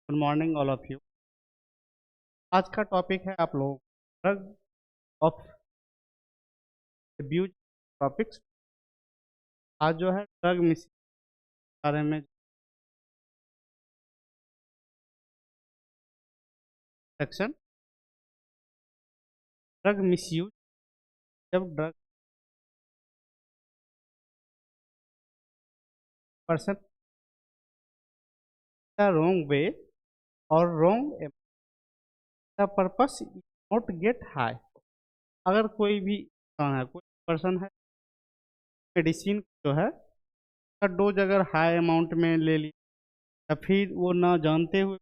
Good morning all of you. आज का topic है आप लोग ड्रग ऑफ अब्यूज टॉपिक्स। आज जो है ड्रग मिस बारे में सेक्शन ड्रग मिसयूज। जब ड्रग पर्सन रोंग वे और wrong the purpose not get high. अगर कोई भी इंसान है, कोई पर्सन है, मेडिसिन जो है का डोज अगर हाई अमाउंट में ले लिया या फिर वो ना जानते हुए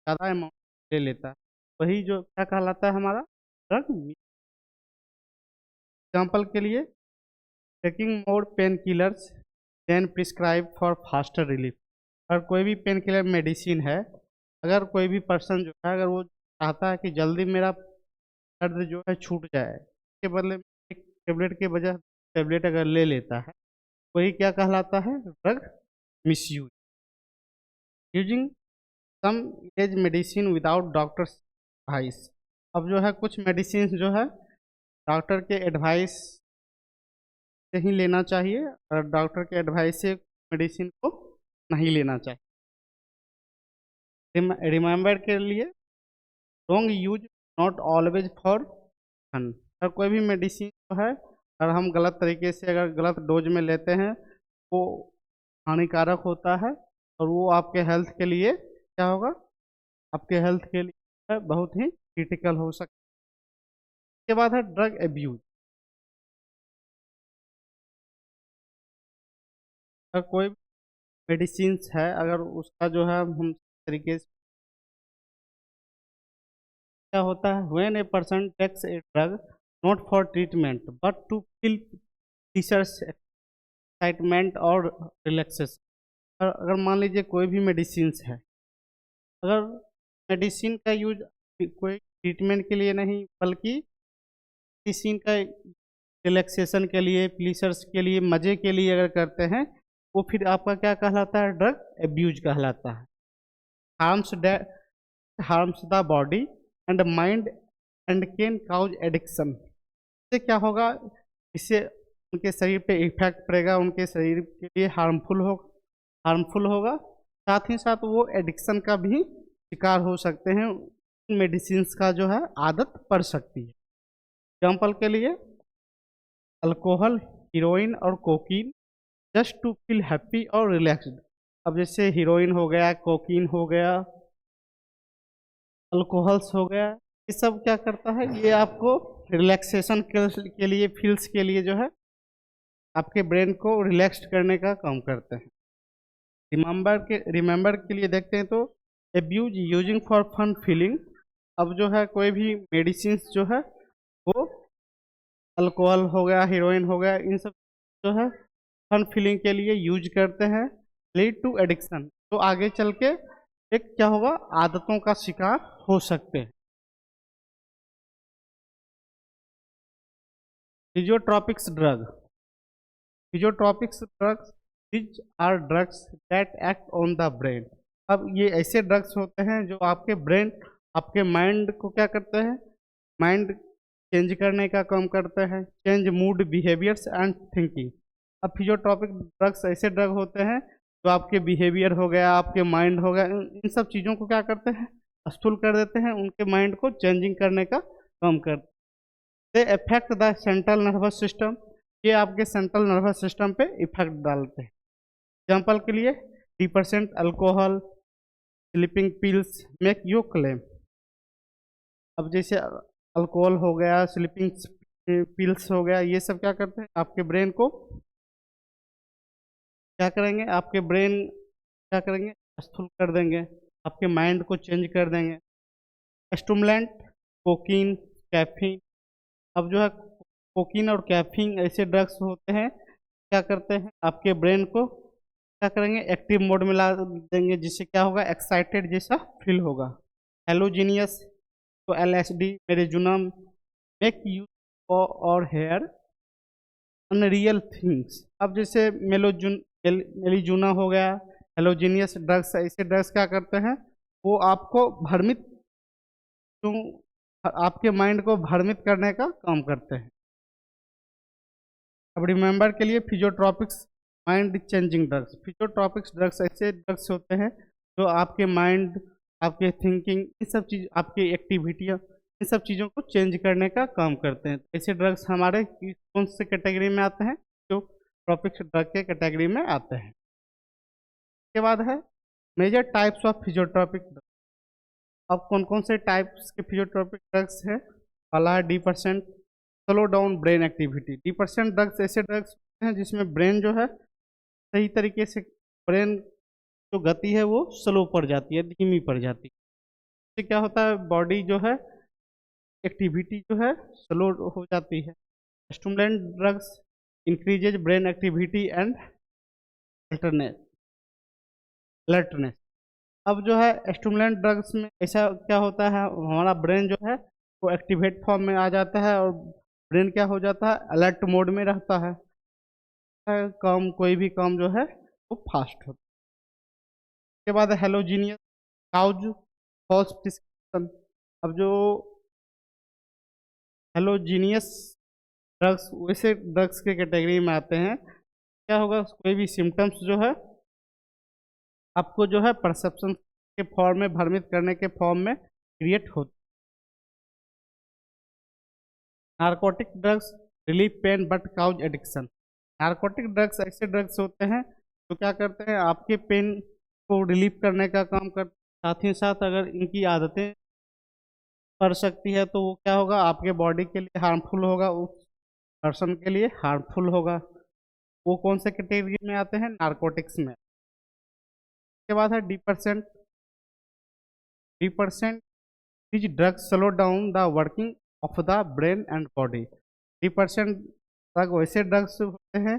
ज़्यादा अमाउंट ले लेता है, वही जो क्या कहलाता है हमारा ड्रग। एग्जाम्पल के लिए taking more pain killers than prescribe for faster relief. अगर कोई भी पेन किलर मेडिसिन है, अगर कोई भी पर्सन जो है अगर वो चाहता है कि जल्दी मेरा दर्द जो है छूट जाए, इसके बदले में एक टेबलेट के बजाय टेबलेट अगर ले लेता है, वही क्या कहलाता है drug misuse. Using some as medicine without doctor's advice. अब जो है कुछ मेडिसिन जो है डॉक्टर के एडवाइस से ही लेना चाहिए और डॉक्टर के एडवाइस से मेडिसिन को नहीं लेना चाहिए। रिमेंबर के लिए wrong use not always for fun. अगर कोई भी मेडिसिन जो है अगर हम गलत तरीके से अगर गलत डोज में लेते हैं, वो हानिकारक होता है और वो आपके हेल्थ के लिए क्या होगा, आपके हेल्थ के लिए बहुत ही क्रिटिकल हो सकता है। इसके बाद है ड्रग एब्यूज। अगर कोई मेडिसिन है, अगर उसका जो है हम तरीके से क्या होता है, when a person takes a drug not for treatment but to feel pleasure excitement और रिलैक्सेशन। अगर मान लीजिए कोई भी मेडिसिन है, अगर मेडिसिन का यूज कोई ट्रीटमेंट के लिए नहीं बल्कि मेडिसिन का रिलैक्सेशन के लिए, प्लीजर्स के लिए, मज़े के लिए अगर करते हैं, वो फिर आपका क्या कहलाता है ड्रग एब्यूज कहलाता है। Harms harms the body and mind and can cause addiction. इससे क्या होगा, इससे उनके शरीर पे इफेक्ट पड़ेगा, उनके शरीर के लिए हार्मफुल होगा, साथ ही साथ वो एडिक्शन का भी शिकार हो सकते हैं, मेडिसिन का जो है आदत पड़ सकती है। एग्जाम्पल के लिए अल्कोहल, हीरोइन और cocaine just to feel happy और रिलैक्स्ड। अब जैसे हीरोइन हो गया, कोकीन हो गया, अल्कोहल्स हो गया, ये सब क्या करता है, ये आपको रिलैक्सेशन के लिए, फील्स के लिए जो है आपके ब्रेन को रिलैक्स करने का काम करते हैं। रिमेंबर के लिए देखते हैं तो abuse using for fun feeling. अब जो है कोई भी मेडिसिन जो है वो अल्कोहल हो गया, हीरोइन हो गया, इन सब जो है फन फीलिंग के लिए यूज करते हैं, लीड टू एडिक्शन। तो आगे चल के एक क्या होगा, आदतों का शिकार हो सकते हैं। Psychotropics drug. Psychotropics drugs these are drugs that act on the brain. अब ये ऐसे ड्रग्स होते हैं जो आपके ब्रेन, आपके माइंड को क्या करते हैं, माइंड चेंज करने का काम करते हैं, change mood, behaviours and thinking. अब फिजियोट्रॉपिक ड्रग्स ऐसे ड्रग होते हैं जो आपके बिहेवियर हो गया, आपके माइंड हो गया, इन सब चीज़ों को क्या करते हैं, स्थूल कर देते हैं, उनके माइंड को चेंजिंग करने का काम करते हैं। They affect the central nervous system. ये आपके सेंट्रल नर्वस सिस्टम पे इफेक्ट डालते हैं। एग्जाम्पल के लिए 3% alcohol, sleeping pills make you claim. अब जैसे अल्कोहल हो गया, स्लीपिंग पिल्स हो गया, ये सब क्या करते हैं, आपके ब्रेन को क्या करेंगे, आपके ब्रेन क्या करेंगे, स्थूल कर देंगे, आपके माइंड को चेंज कर देंगे। Stimulant cocaine, caffeine. अब जो है कोकीन और कैफीन ऐसे ड्रग्स होते हैं, क्या करते हैं, आपके ब्रेन को क्या करेंगे, एक्टिव मोड में ला देंगे, जिससे क्या होगा, एक्साइटेड जैसा फील होगा। हेलोजीनियस तो LSD, मेरेजुनम मेक यू और हेयर अनरियल थिंग्स। अब जैसे मेलिजुना हो गया, हेलोजीनियस ड्रग्स, ऐसे ड्रग्स क्या करते हैं, वो आपको भ्रमित, जो आपके माइंड को भ्रमित करने का काम करते हैं। अब रिमेंबर के लिए फिजियोट्रॉपिक्स माइंड चेंजिंग ड्रग्स। फिजियोट्रॉपिक्स ड्रग्स ऐसे ड्रग्स होते हैं जो आपके माइंड, आपके थिंकिंग, इन सब चीज, आपकी एक्टिविटियाँ, इन सब चीज़ों को चेंज करने का काम करते हैं। ऐसे ड्रग्स हमारे कौन से कैटेगरी में आते हैं, जो ट्रॉपिक्स ड्रग के कैटेगरी में आते हैं। उसके बाद है मेजर टाइप्स ऑफ फिजियोट्रॉपिक ड्रग। अब कौन कौन से टाइप्स के फिजियोट्रॉपिक ड्रग्स है, पहला है D% slow down brain activity. D% drugs ऐसे ड्रग्स होते हैं जिसमें ब्रेन जो है सही तरीके से, ब्रेन जो गति है वो स्लो पड़ जाती है, धीमी पड़ जाती है। इससे क्या होता है, बॉडी जो है एक्टिविटी जो है स्लो हो जाती है। Stimulant drugs increases brain activity and alertness. अब जो है स्टिमुलेंट ड्रग्स में ऐसा क्या होता है, हमारा ब्रेन जो है वो एक्टिवेट फॉर्म में आ जाता है और ब्रेन क्या हो जाता है, अलर्ट मोड में रहता है, काम, कोई भी काम जो है वो फास्ट होता है। उसके बाद हेलोजीनियस काउज फॉल्स प्रिस्क्रिप्शन। अब जो हेलोजीनियस ड्रग्स वैसे ड्रग्स के कैटेगरी में आते हैं, क्या होगा, कोई भी सिम्टम्स जो है आपको जो है परसेप्शन के फॉर्म में, भ्रमित करने के फॉर्म में क्रिएट होते। Narcotic drugs relief pain but cause addiction. Narcotic drugs ऐसे ड्रग्स होते हैं जो क्या करते हैं, आपके पेन को रिलीफ करने का काम करते हैं, साथ ही साथ अगर इनकी आदतें पड़ सकती है तो वो क्या होगा, आपके बॉडी के लिए हार्मफुल होगा, उस पर्सन के लिए हार्मफुल होगा। वो कौन से कैटेगरी में आते हैं, नारकोटिक्स में। उसके बाद है D%. D% these drugs slow down the working of the brain and body। D% drug वैसे ड्रग्स होते हैं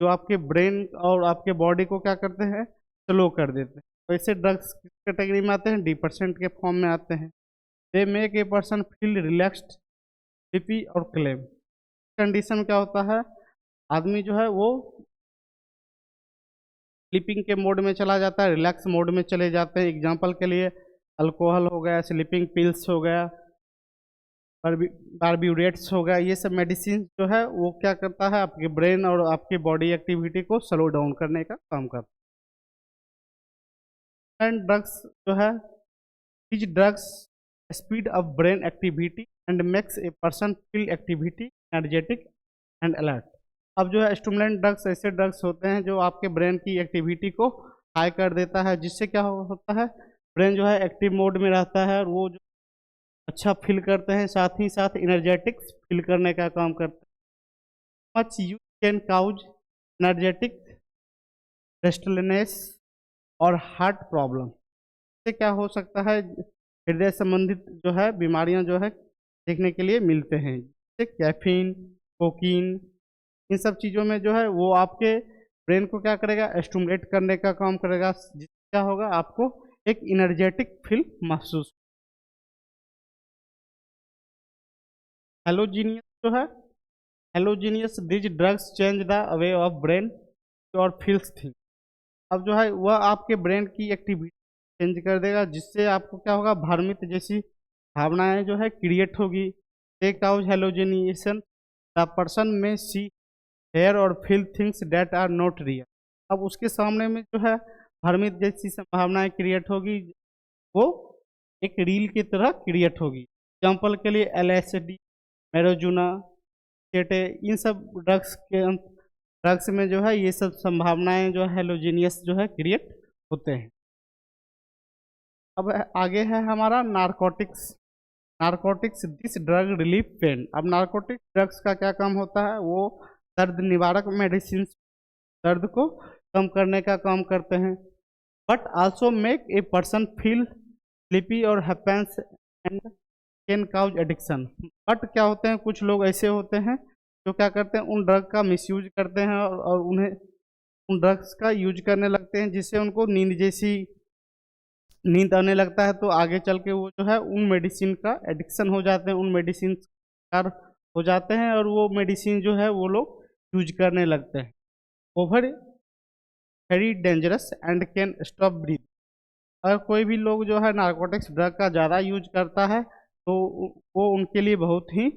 जो आपके ब्रेन और आपके बॉडी को क्या करते हैं, स्लो कर देते हैं। वैसे ड्रग्स किस कैटेगरी में आते हैं, डी% के फॉर्म में आते हैं। They make a person feel relaxed, sleepy और क्लेम। कंडीशन क्या होता है, आदमी जो है वो स्लीपिंग के मोड में चला जाता है, रिलैक्स मोड में चले जाते हैं। एग्जांपल के लिए अल्कोहल हो गया, स्लीपिंग पिल्स हो गया, बारब्यूरेट्स हो गया, ये सब मेडिसिन जो है वो क्या करता है, आपके ब्रेन और आपकी बॉडी एक्टिविटी को स्लो डाउन करने का काम करता है। एंड ड्रग्स जो है, these drugs speed up brain activity and makes a person feel activity energetic and alert. अब जो है स्टिमुलेंट ड्रग्स ऐसे ड्रग्स होते हैं जो आपके ब्रेन की एक्टिविटी को हाई कर देता है, जिससे क्या होता है, ब्रेन जो है एक्टिव मोड में रहता है और वो जो अच्छा फील करते हैं, साथ ही साथ एनर्जेटिक फील करने का काम करते हैं। Much use can cause energetic restlessness और हार्ट प्रॉब्लम। इससे क्या हो सकता है, हृदय संबंधित जो है बीमारियां जो है देखने के लिए मिलते हैं, जैसे कैफीन, कोकीन, इन सब चीज़ों में जो है वो आपके ब्रेन को क्या करेगा, स्टिमुलेट करने का काम करेगा, जिससे क्या होगा, आपको एक एनर्जेटिक फील महसूस। हेलोजीनियस जो है, hallucinogens these drugs change the way of brain और फील्स थिंग। अब जो है वह आपके ब्रेन की एक्टिविटी चेंज कर देगा, जिससे आपको क्या होगा, भ्रमित जैसी भावनाएं जो है क्रिएट होगी। They cause hallucination, the person may see hear और feel things that are not real. अब उसके सामने में जो है भ्रमित जैसी संभावनाएं क्रिएट होगी, वो एक रील की तरह क्रिएट होगी। एग्जाम्पल के लिए LSD, मेरोजुना, चेटे, इन सब ड्रग्स में जो है ये सब संभावनाएं जो है हेलोजीनियस जो है क्रिएट होते हैं। अब आगे है हमारा narcotics. Narcotics this drug relief pen. अब नारकोटिक ड्रग्स का क्या काम होता है, वो दर्द निवारक मेडिसिन, दर्द को कम करने का काम करते हैं, but also make a person feel sleepy और happiness and can cause addiction. But क्या होते हैं, कुछ लोग ऐसे होते हैं जो क्या करते हैं, उन ड्रग का मिसयूज करते हैं और उन्हें उन ड्रग्स का यूज करने लगते हैं, जिससे उनको नींद आने लगता है, तो आगे चल के वो जो है उन मेडिसिन का एडिक्शन हो जाते हैं, उन मेडिसिन शिकार हो जाते हैं और वो मेडिसिन जो है वो लोग यूज करने लगते हैं। Over very dangerous and can stop breath. अगर कोई भी लोग जो है नारकोटिक्स ड्रग का ज़्यादा यूज करता है तो वो उनके लिए बहुत ही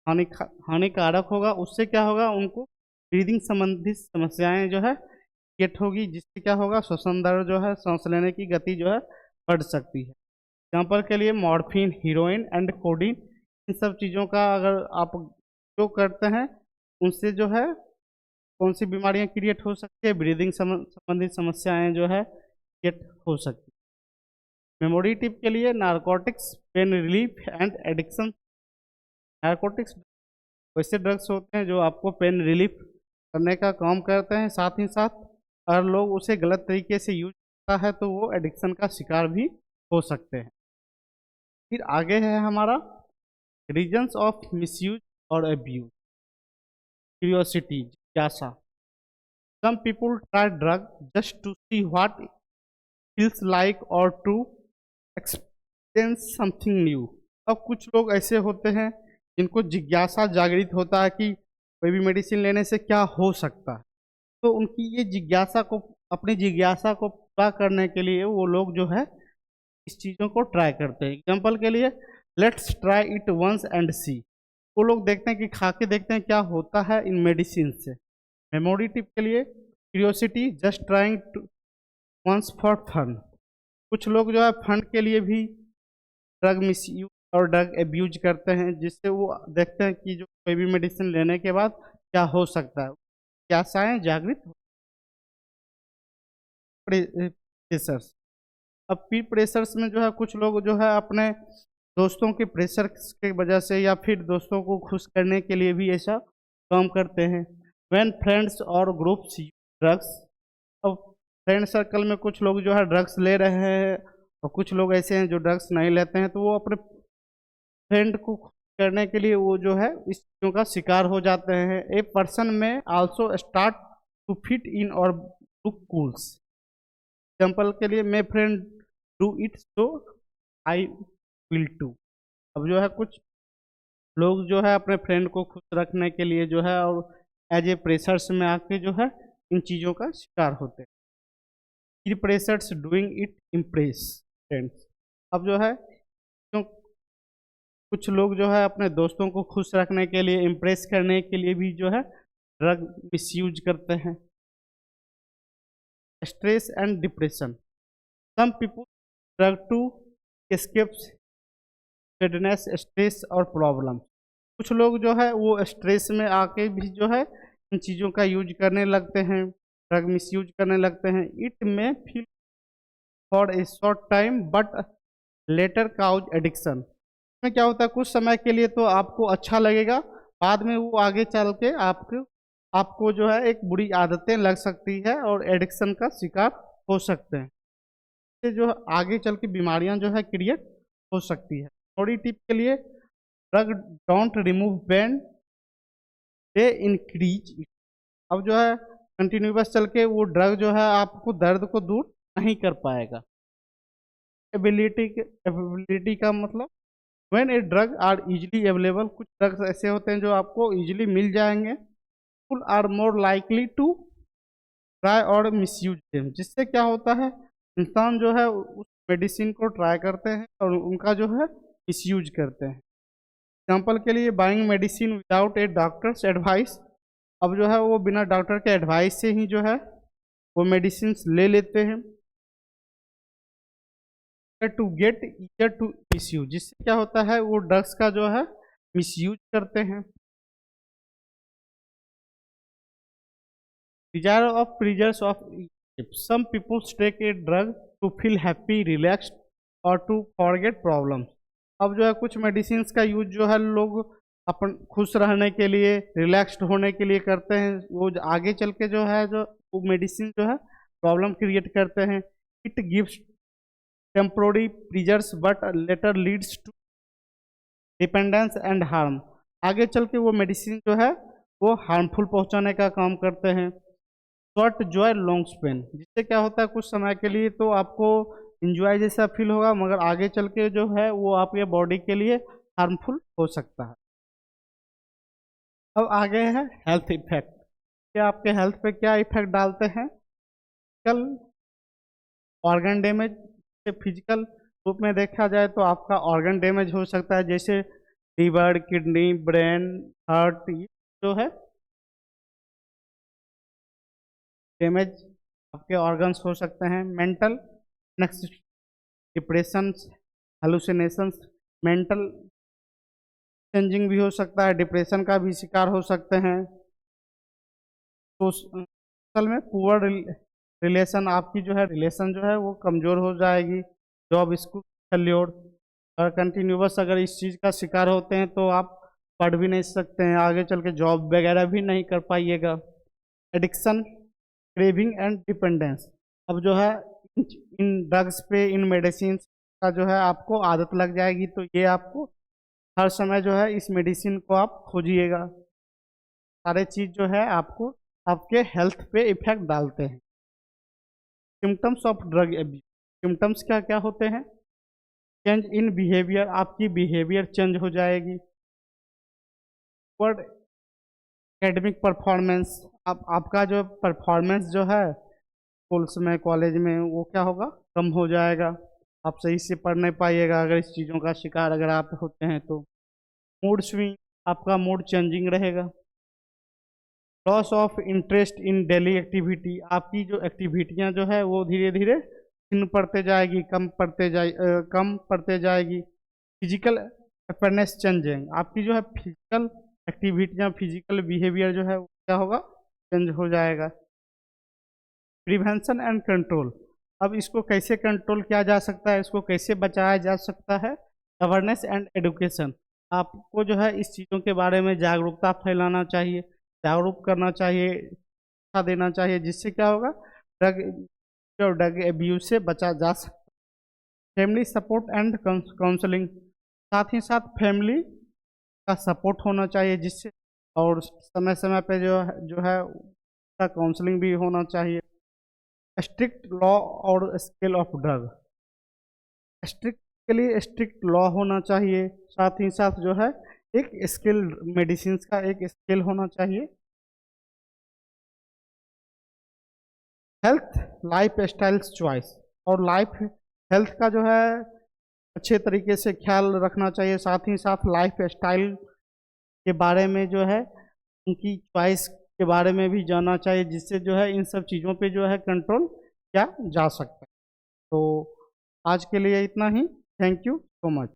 हानिकारक होगा। उससे क्या होगा, उनको ब्रीदिंग संबंधित समस्याएं जो है क्रिएट होगी, जिससे क्या होगा, श्वसन दर जो है, सांस लेने की गति जो है बढ़ सकती है। एग्जाम्पल के लिए मॉर्फिन, हीरोइन एंड कोडीन, इन सब चीज़ों का अगर आप जो करते हैं उनसे जो है कौन सी बीमारियां क्रिएट हो सकती है, ब्रीदिंग संबंधित समस्याएं जो है क्रिएट हो सकती है। मेमोरी टिप के लिए narcotics, pain relief and addiction. Narcotics वैसे ड्रग्स होते हैं जो आपको पेन रिलीफ करने का काम करते हैं, साथ ही साथ अगर लोग उसे गलत तरीके से यूज करता है तो वो एडिक्शन का शिकार भी हो सकते हैं। फिर आगे है हमारा रीजन्स ऑफ मिसयूज और अब्यूज। क्यूरियोसिटी, जिज्ञासा। Some people try drug just to see what feels like or to experience something new। अब कुछ लोग ऐसे होते हैं जिनको जिज्ञासा जागृत होता है कि कोई भी मेडिसिन लेने से क्या हो सकता है, तो उनकी ये जिज्ञासा को, अपनी जिज्ञासा को पूरा करने के लिए वो लोग जो है इस चीज़ों को ट्राई करते हैं। एग्जाम्पल के लिए let's try it once and see. वो लोग देखते हैं कि खा के देखते हैं क्या होता है इन मेडिसिन से। मेमोरी टिप के लिए curiosity, just trying to once for fun. कुछ लोग जो है फन के लिए भी ड्रग मिसयूज और ड्रग एब्यूज करते हैं, जिससे वो देखते हैं कि जो कोई भी मेडिसिन लेने के बाद क्या हो सकता है, क्या आशाएं जागृत हो। प्रेशर्स। अब पीर प्रेशर्स में जो है कुछ लोग जो है अपने दोस्तों के प्रेशर के वजह से या फिर दोस्तों को खुश करने के लिए भी ऐसा काम करते हैं। व्हेन फ्रेंड्स और ग्रुप्स ड्रग्स। अब फ्रेंड सर्कल में कुछ लोग जो है ड्रग्स ले रहे हैं और कुछ लोग ऐसे हैं जो ड्रग्स नहीं लेते हैं, तो वो अपने फ्रेंड को खुश करने के लिए वो जो है इस चीज़ों का शिकार हो जाते हैं। A person may also start to fit in और लुक कूल्स। एग्जाम्पल के लिए my friend do it so I will too. अब जो है कुछ लोग जो है अपने फ्रेंड को खुश रखने के लिए जो है और एज ए प्रेशर्स में आके जो है इन चीज़ों का शिकार होते हैं। पीर pressures doing it impress friends. अब जो है तो कुछ लोग जो है अपने दोस्तों को खुश रखने के लिए, इम्प्रेस करने के लिए भी जो है ड्रग मिसयूज करते हैं। Stress and depression. Some people drug to escape sadness, stress और प्रॉब्लम। कुछ लोग जो है वो स्ट्रेस में आके भी जो है इन चीज़ों का यूज करने लगते हैं, ड्रग मिसयूज करने लगते हैं। It may feel for a short time but later cause addiction. में क्या होता है, कुछ समय के लिए तो आपको अच्छा लगेगा, बाद में वो आगे चल के आपको आपको जो है एक बुरी आदतें लग सकती है और एडिक्शन का शिकार हो सकते हैं। इससे जो आगे चल के बीमारियां जो है क्रिएट हो सकती है। थोड़ी टिप के लिए drug don't remove pain, they increase it. अब जो है कंटिन्यूस चल के वो ड्रग जो है आपको दर्द को दूर नहीं कर पाएगा। एबिलिटी का मतलब when a drug are easily available. कुछ ड्रग्स ऐसे होते हैं जो आपको इजिली मिल जाएंगे। People are more likely to try और मिसयूज देम। जिससे क्या होता है, इंसान जो है उस मेडिसिन को ट्राई करते हैं और उनका जो है मिसयूज करते हैं। एग्जाम्पल के लिए बाइंग मेडिसिन विदाउट ए डॉक्टर्स एडवाइस। अब जो है वो बिना डॉक्टर के एडवाइस से ही जो है वो मेडिसिन ले लेते हैं। To get ear to misuse. जिससे क्या होता है वो ड्रग्स का जो है मिसयूज करते हैं। Desire of pleasures of some peoples take a drug to feel happy, relaxed और टू फॉरगेट प्रॉब्लम्स। अब जो है कुछ मेडिसिन का यूज जो है लोग अपन खुश रहने के लिए, रिलैक्स्ड होने के लिए करते हैं। वो आगे चल के जो है जो वो मेडिसिन जो है प्रॉब्लम क्रिएट करते हैं। It gives temporary pleasures but later leads to dependence and harm. आगे चल के वो मेडिसिन जो है वो हार्मफुल पहुंचाने का काम करते हैं। Short joy long pain. जिससे क्या होता है कुछ समय के लिए तो आपको इंजॉय जैसा फील होगा, मगर आगे चल के जो है वो आपके बॉडी के लिए हार्मफुल हो सकता है। अब आगे है हेल्थ इफेक्ट। क्या आपके हेल्थ पे क्या इफेक्ट डालते हैं। फिजिकल ऑर्गन डैमेज, फिजिकल रूप में देखा जाए तो आपका ऑर्गन डैमेज हो सकता है, जैसे लीवर, किडनी, ब्रेन, हार्ट, जो है डैमेज आपके ऑर्गन्स हो सकते हैं। Mental, next depressions, hallucinations, mental changing भी हो सकता है, डिप्रेशन का भी शिकार हो सकते हैं। तो असल में पुअर रिलेशन, आपकी जो है रिलेशन जो है वो कमज़ोर हो जाएगी। जॉब, स्कूल फेल्योर, अगर कंटिन्यूअस अगर इस चीज़ का शिकार होते हैं तो आप पढ़ भी नहीं सकते हैं, आगे चल के जॉब वगैरह भी नहीं कर पाइएगा। एडिक्शन, क्रेविंग एंड डिपेंडेंस, अब जो है इन ड्रग्स पे, इन मेडिसिन का जो है आपको आदत लग जाएगी, तो ये आपको हर समय जो है इस मेडिसिन को आप खोजिएगा। सारे चीज़ जो है आपको आपके हेल्थ पे इफेक्ट डालते हैं। Symptoms of drug abuse, symptoms क्या क्या होते हैं? चेंज इन बिहेवियर, आपकी बिहेवियर चेंज हो जाएगी। वर्ड एकेडमिक परफॉर्मेंस, आपका जो परफॉर्मेंस जो है स्कूल्स में, कॉलेज में, वो क्या होगा, कम हो जाएगा। आप सही से पढ़ नहीं पाइएगा अगर इस चीज़ों का शिकार अगर आप होते हैं तो। मूड स्विंग, आपका मूड चेंजिंग रहेगा। Loss of interest in daily activity, आपकी जो एक्टिविटियां जो है वो धीरे धीरे छिन्न पड़ते जाएगी, कम पड़ते जाएगी। फिजिकल अपेयरेंस चेंजिंग, आपकी जो है फिजिकल एक्टिविटियां, फिजिकल बिहेवियर जो है वो क्या होगा, चेंज हो जाएगा। प्रिवेंशन एंड कंट्रोल, अब इसको कैसे कंट्रोल किया जा सकता है, इसको कैसे बचाया जा सकता है? अवेयरनेस एंड एडुकेशन, आपको जो है इस चीज़ों के बारे में जागरूकता फैलाना चाहिए, जागरूक करना चाहिए, शिक्षा देना चाहिए, जिससे क्या होगा, ड्रग ड्रग एब्यूज से बचा जा सकता है। फैमिली सपोर्ट एंड काउंसलिंग, साथ ही साथ फैमिली का सपोर्ट होना चाहिए, जिससे और समय समय पे जो है उसका काउंसलिंग भी होना चाहिए। स्ट्रिक्ट लॉ और स्केल ऑफ ड्रग, स्ट्रिक्ट के लिए स्ट्रिक्ट लॉ होना चाहिए, साथ ही साथ जो है एक स्किल, मेडिसिन का एक स्किल होना चाहिए। हेल्थ लाइफ स्टाइल चॉइस, और लाइफ हेल्थ का जो है अच्छे तरीके से ख्याल रखना चाहिए, साथ ही साथ लाइफ स्टाइल के बारे में जो है उनकी चॉइस के बारे में भी जानना चाहिए, जिससे जो है इन सब चीज़ों पे जो है कंट्रोल किया जा सकता है। तो आज के लिए इतना ही। Thank you so much.